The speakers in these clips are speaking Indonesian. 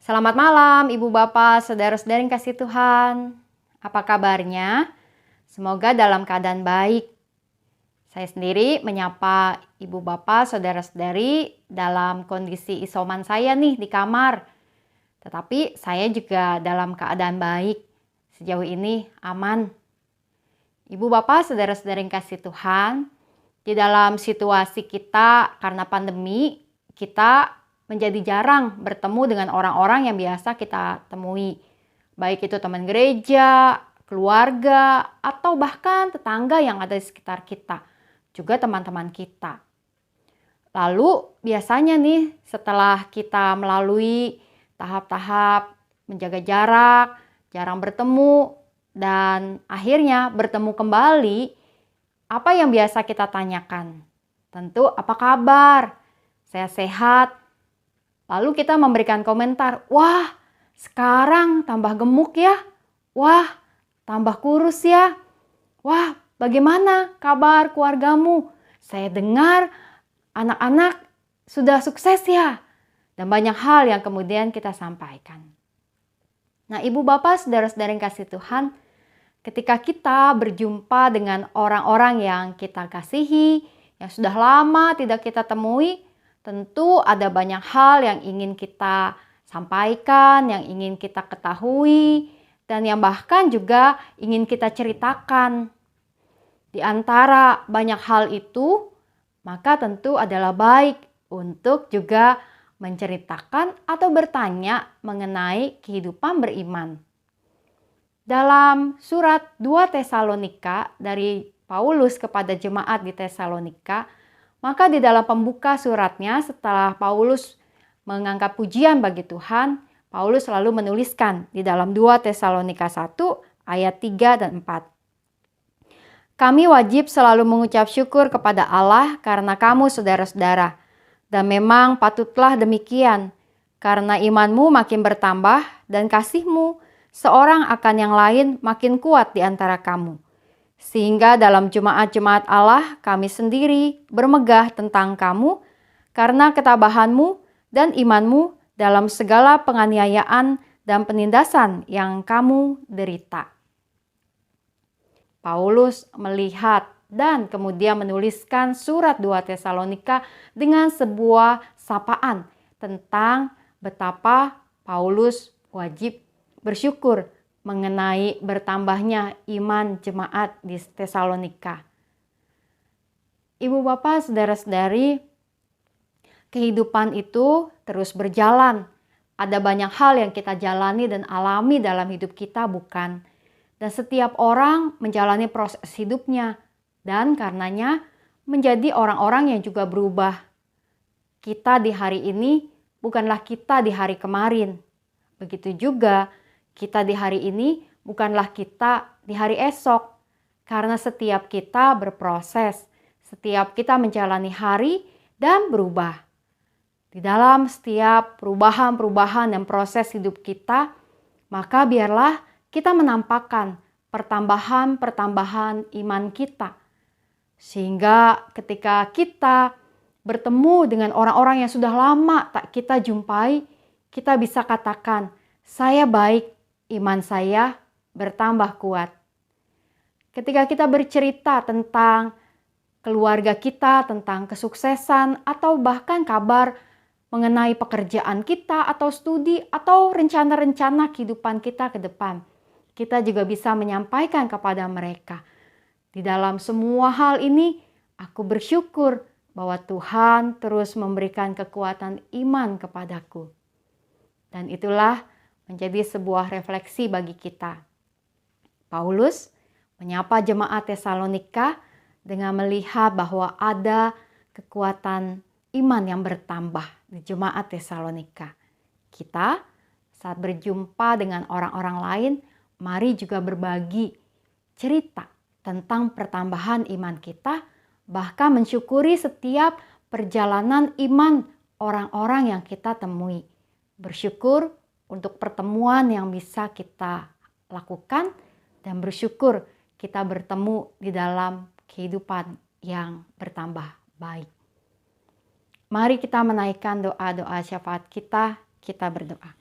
Selamat malam Ibu Bapak, saudara-saudara yang kasih Tuhan. Apa kabarnya? Semoga dalam keadaan baik. Saya sendiri menyapa Ibu Bapak, saudara-saudari dalam kondisi isoman saya nih di kamar. Tetapi saya juga dalam keadaan baik. Sejauh ini aman. Ibu Bapak, saudara-saudara yang kasih Tuhan, di dalam situasi kita karena pandemi, kita menjadi jarang bertemu dengan orang-orang yang biasa kita temui. Baik itu teman gereja, keluarga, atau bahkan tetangga yang ada di sekitar kita. Juga teman-teman kita. Lalu biasanya nih setelah kita melalui tahap-tahap menjaga jarak, jarang bertemu, dan akhirnya bertemu kembali, apa yang biasa kita tanyakan? Tentu apa kabar? Saya sehat. Lalu kita memberikan komentar, wah sekarang tambah gemuk ya, wah tambah kurus ya, wah bagaimana kabar keluargamu? Saya dengar anak-anak sudah sukses ya. Dan banyak hal yang kemudian kita sampaikan. Nah Ibu Bapak, saudara-saudara yang kasih Tuhan, ketika kita berjumpa dengan orang-orang yang kita kasihi, yang sudah lama tidak kita temui, tentu ada banyak hal yang ingin kita sampaikan, yang ingin kita ketahui, dan yang bahkan juga ingin kita ceritakan. Di antara banyak hal itu, maka tentu adalah baik untuk juga menceritakan atau bertanya mengenai kehidupan beriman. Dalam surat 2 Tesalonika dari Paulus kepada jemaat di Tesalonika, maka di dalam pembuka suratnya setelah Paulus mengangkat pujian bagi Tuhan, Paulus selalu menuliskan di dalam 2 Tesalonika 1 ayat 3 dan 4. Kami wajib selalu mengucap syukur kepada Allah karena kamu saudara-saudara. Dan memang patutlah demikian, karena imanmu makin bertambah dan kasihmu seorang akan yang lain makin kuat di antara kamu. Sehingga dalam jemaat-jemaat Allah kami sendiri bermegah tentang kamu karena ketabahanmu dan imanmu dalam segala penganiayaan dan penindasan yang kamu derita. Paulus melihat dan kemudian menuliskan surat 2 Tesalonika dengan sebuah sapaan tentang betapa Paulus wajib bersyukur mengenai bertambahnya iman jemaat di Tesalonika. Ibu Bapak, saudara-saudari, kehidupan itu terus berjalan. Ada banyak hal yang kita jalani dan alami dalam hidup kita, bukan? Dan setiap orang menjalani proses hidupnya. Dan karenanya menjadi orang-orang yang juga berubah. Kita di hari ini bukanlah kita di hari kemarin. Begitu juga kita di hari ini bukanlah kita di hari esok. Karena setiap kita berproses. Setiap kita menjalani hari dan berubah. Di dalam setiap perubahan-perubahan dan proses hidup kita, maka biarlah kita menampakkan pertambahan-pertambahan iman kita. Sehingga ketika kita bertemu dengan orang-orang yang sudah lama tak kita jumpai, kita bisa katakan, saya baik, iman saya bertambah kuat. Ketika kita bercerita tentang keluarga kita, tentang kesuksesan, atau bahkan kabar mengenai pekerjaan kita, atau studi, atau rencana-rencana kehidupan kita ke depan, kita juga bisa menyampaikan kepada mereka, di dalam semua hal ini, aku bersyukur bahwa Tuhan terus memberikan kekuatan iman kepadaku. Dan itulah menjadi sebuah refleksi bagi kita. Paulus menyapa jemaat Tesalonika dengan melihat bahwa ada kekuatan iman yang bertambah di jemaat Tesalonika. Kita saat berjumpa dengan orang-orang lain, mari juga berbagi cerita tentang pertambahan iman kita, bahkan mensyukuri setiap perjalanan iman orang-orang yang kita temui. Bersyukur untuk pertemuan yang bisa kita lakukan dan bersyukur kita bertemu di dalam kehidupan yang bertambah baik. Mari kita menaikkan doa-doa syafaat kita berdoa.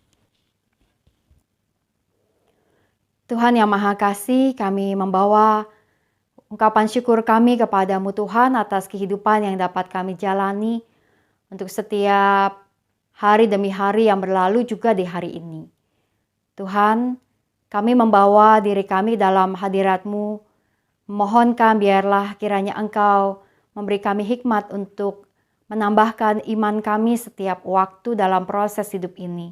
Tuhan yang Maha Kasih, kami membawa ungkapan syukur kami kepadamu Tuhan atas kehidupan yang dapat kami jalani untuk setiap hari demi hari yang berlalu juga di hari ini. Tuhan, kami membawa diri kami dalam hadirat-Mu, memohonkan biarlah kiranya Engkau memberi kami hikmat untuk menambahkan iman kami setiap waktu dalam proses hidup ini.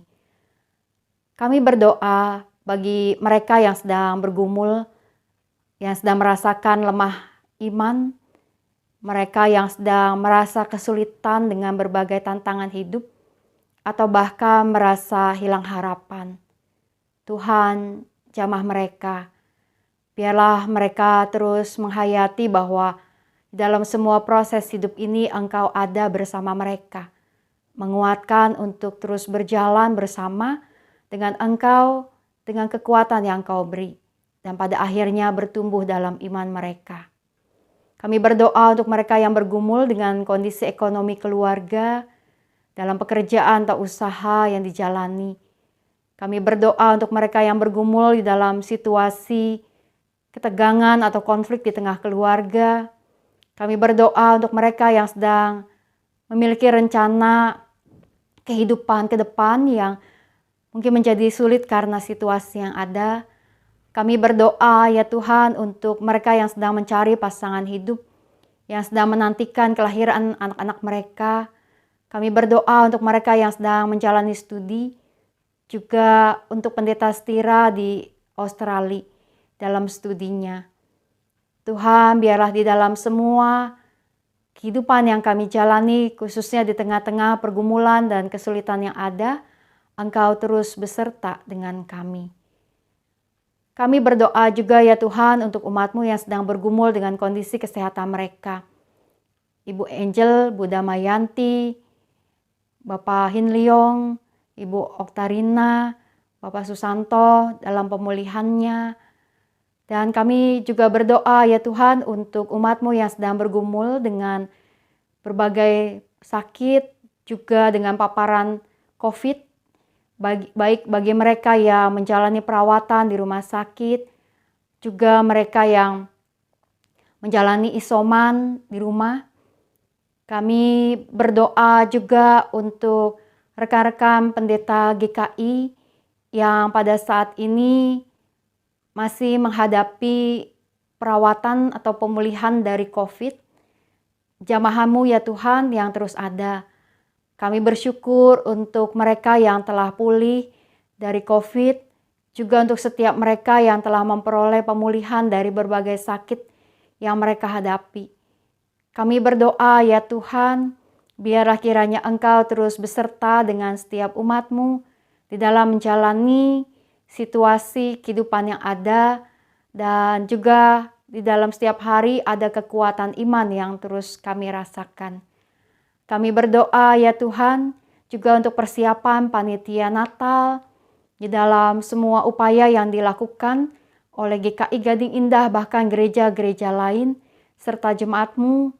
Kami berdoa bagi mereka yang sedang bergumul, yang sedang merasakan lemah iman, mereka yang sedang merasa kesulitan dengan berbagai tantangan hidup, atau bahkan merasa hilang harapan. Tuhan, jamah mereka. Biarlah mereka terus menghayati bahwa dalam semua proses hidup ini Engkau ada bersama mereka. Menguatkan untuk terus berjalan bersama dengan Engkau, dengan kekuatan yang Engkau beri. Dan pada akhirnya bertumbuh dalam iman mereka. Kami berdoa untuk mereka yang bergumul dengan kondisi ekonomi keluarga, dalam pekerjaan atau usaha yang dijalani. Kami berdoa untuk mereka yang bergumul di dalam situasi ketegangan atau konflik di tengah keluarga. Kami berdoa untuk mereka yang sedang memiliki rencana kehidupan ke depan yang mungkin menjadi sulit karena situasi yang ada. Kami berdoa ya Tuhan untuk mereka yang sedang mencari pasangan hidup, yang sedang menantikan kelahiran anak-anak mereka. Kami berdoa untuk mereka yang sedang menjalani studi, juga untuk pendeta Stira di Australia dalam studinya. Tuhan, biarlah di dalam semua kehidupan yang kami jalani, khususnya di tengah-tengah pergumulan dan kesulitan yang ada, Engkau terus beserta dengan kami. Kami berdoa juga ya Tuhan untuk umat-Mu yang sedang bergumul dengan kondisi kesehatan mereka. Ibu Angel, Bu Damayanti, Bapak Hin Leong, Ibu Oktarina, Bapak Susanto dalam pemulihannya. Dan kami juga berdoa ya Tuhan untuk umat-Mu yang sedang bergumul dengan berbagai sakit, juga dengan paparan COVID, baik bagi mereka yang menjalani perawatan di rumah sakit, juga mereka yang menjalani isoman di rumah. Kami berdoa juga untuk rekan-rekan pendeta GKI yang pada saat ini masih menghadapi perawatan atau pemulihan dari COVID. Jamaah-Mu ya Tuhan yang terus ada. Kami bersyukur untuk mereka yang telah pulih dari COVID, juga untuk setiap mereka yang telah memperoleh pemulihan dari berbagai sakit yang mereka hadapi. Kami berdoa ya Tuhan, biarlah kiranya Engkau terus beserta dengan setiap umat-Mu di dalam menjalani situasi kehidupan yang ada, dan juga di dalam setiap hari ada kekuatan iman yang terus kami rasakan. Kami berdoa ya Tuhan juga untuk persiapan panitia Natal di dalam semua upaya yang dilakukan oleh GKI Gading Indah, bahkan gereja-gereja lain serta jemaat-Mu.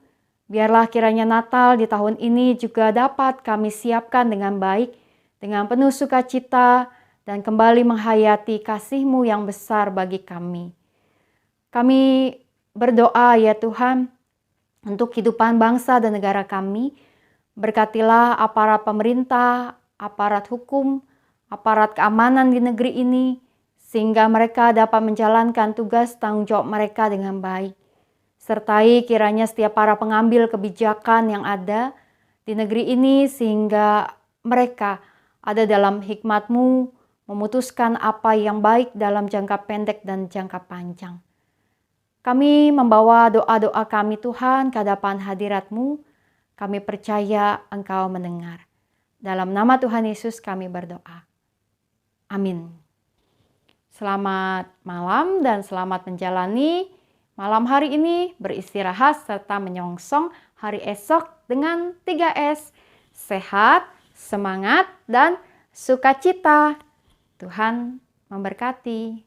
Biarlah kiranya Natal di tahun ini juga dapat kami siapkan dengan baik, dengan penuh sukacita, dan kembali menghayati kasih-Mu yang besar bagi kami. Kami berdoa ya Tuhan untuk kehidupan bangsa dan negara kami. Berkatilah aparat pemerintah, aparat hukum, aparat keamanan di negeri ini, sehingga mereka dapat menjalankan tugas tanggung jawab mereka dengan baik. Sertai kiranya setiap para pengambil kebijakan yang ada di negeri ini, sehingga mereka ada dalam hikmat-Mu, memutuskan apa yang baik dalam jangka pendek dan jangka panjang. Kami membawa doa-doa kami Tuhan ke hadapan hadirat-Mu. Kami percaya Engkau mendengar. Dalam nama Tuhan Yesus kami berdoa. Amin. Selamat malam dan selamat menjalani malam hari ini, beristirahat serta menyongsong hari esok dengan 3S. Sehat, semangat, dan sukacita. Tuhan memberkati.